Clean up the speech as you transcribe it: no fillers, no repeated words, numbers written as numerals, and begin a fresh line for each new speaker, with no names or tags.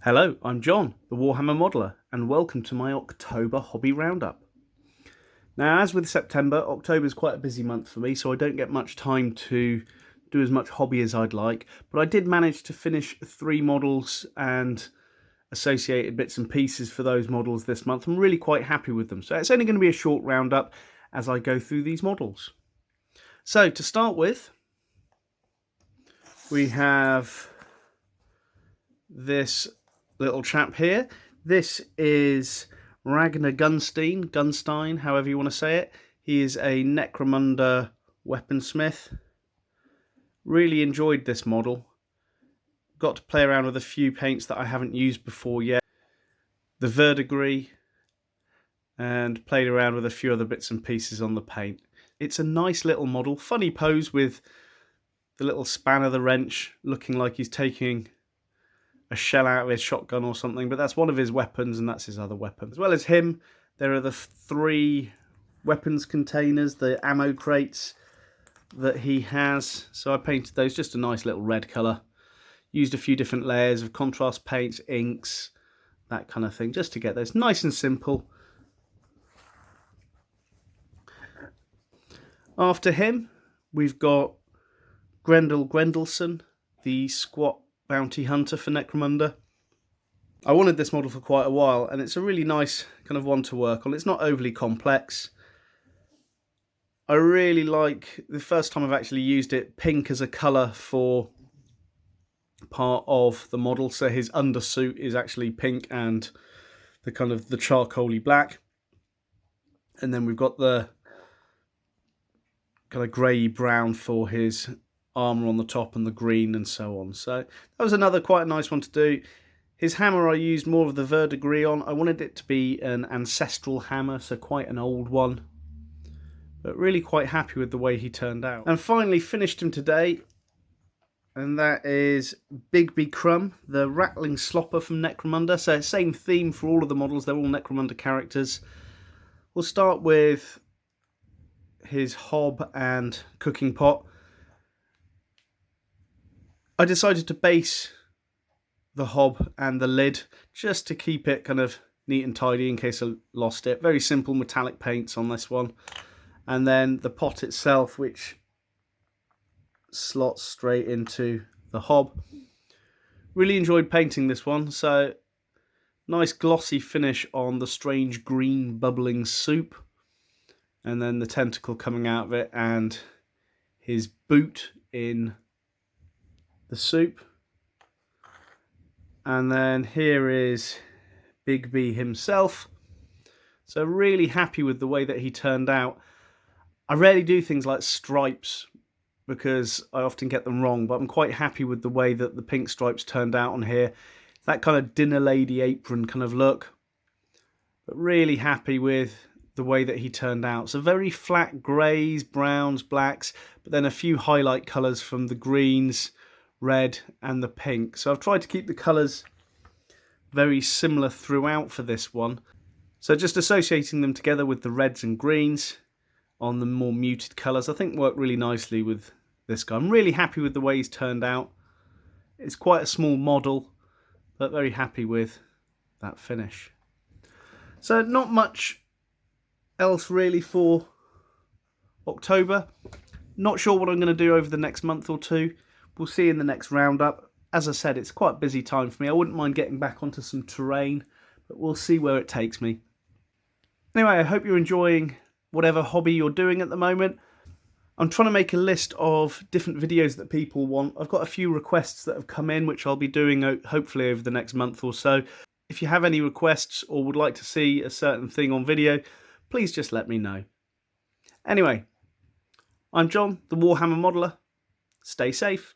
Hello, I'm John, the Warhammer Modeler, and welcome to my October Hobby Roundup. Now, as with September, October is quite a busy month for me, so I don't get much time to do as much hobby as I'd like, but I did manage to finish 3 models and associated bits and pieces for those models this month. I'm really quite happy with them, so it's only going to be a short roundup as I go through these models. So, to start with, we have this little chap here. This is Ragnar Gunstein, however you want to say it. He is a Necromunda weaponsmith. Really enjoyed this model. Got to play around with a few paints that I haven't used before yet. The verdigris, and played around with a few other bits and pieces on the paint. It's a nice little model, funny pose with the little span of the wrench looking like he's taking a shell out of his shotgun or something, but that's one of his weapons and that's his other weapon. As well as him, there are the 3 weapons containers, the ammo crates that he has. So I painted those just a nice little red colour. Used a few different layers of contrast paints, inks, that kind of thing, just to get those nice and simple. After him, we've got Grendel Grendelson, the squat bounty hunter for Necromunda. I wanted this model for quite a while, and it's a really nice kind of one to work on. It's not overly complex. I really like, the first time I've actually used it, pink as a colour for part of the model. So his undersuit is actually pink and the kind of the charcoaly black. And then we've got the kind of grey brown for his armour on the top and the green and so on. So that was another quite a nice one to do. His hammer I used more of the verdigris on. I wanted it to be an ancestral hammer, so quite an old one. But really quite happy with the way he turned out. And finally finished him today, and that is Bigby Crumb, the rattling slopper from Necromunda. So same theme for all of the models, they're all Necromunda characters. We'll start with his hob and cooking pot. I decided to base the hob and the lid just to keep it kind of neat and tidy in case I lost it. Very simple metallic paints on this one. And then the pot itself, which slots straight into the hob. Really enjoyed painting this one. So nice glossy finish on the strange green bubbling soup. And then the tentacle coming out of it and his boot in the soup. And then here is Bigby himself. So really happy with the way that he turned out. I rarely do things like stripes because I often get them wrong, but I'm quite happy with the way that the pink stripes turned out on here. That kind of dinner lady apron kind of look. But really happy with the way that he turned out. So very flat greys, browns, blacks, but then a few highlight colours from the greens, red and the pink. So I've tried to keep the colours very similar throughout for this one. So just associating them together with the reds and greens on the more muted colours, I think worked really nicely with this guy. I'm really happy with the way he's turned out. It's quite a small model, but very happy with that finish. So not much else really for October. Not sure what I'm going to do over the next month or two. We'll see in the next roundup. As I said, it's quite a busy time for me. I wouldn't mind getting back onto some terrain, but we'll see where it takes me. Anyway, I hope you're enjoying whatever hobby you're doing at the moment. I'm trying to make a list of different videos that people want. I've got a few requests that have come in, which I'll be doing hopefully over the next month or so. If you have any requests or would like to see a certain thing on video, please just let me know. Anyway, I'm John, the Warhammer Modeler. Stay safe.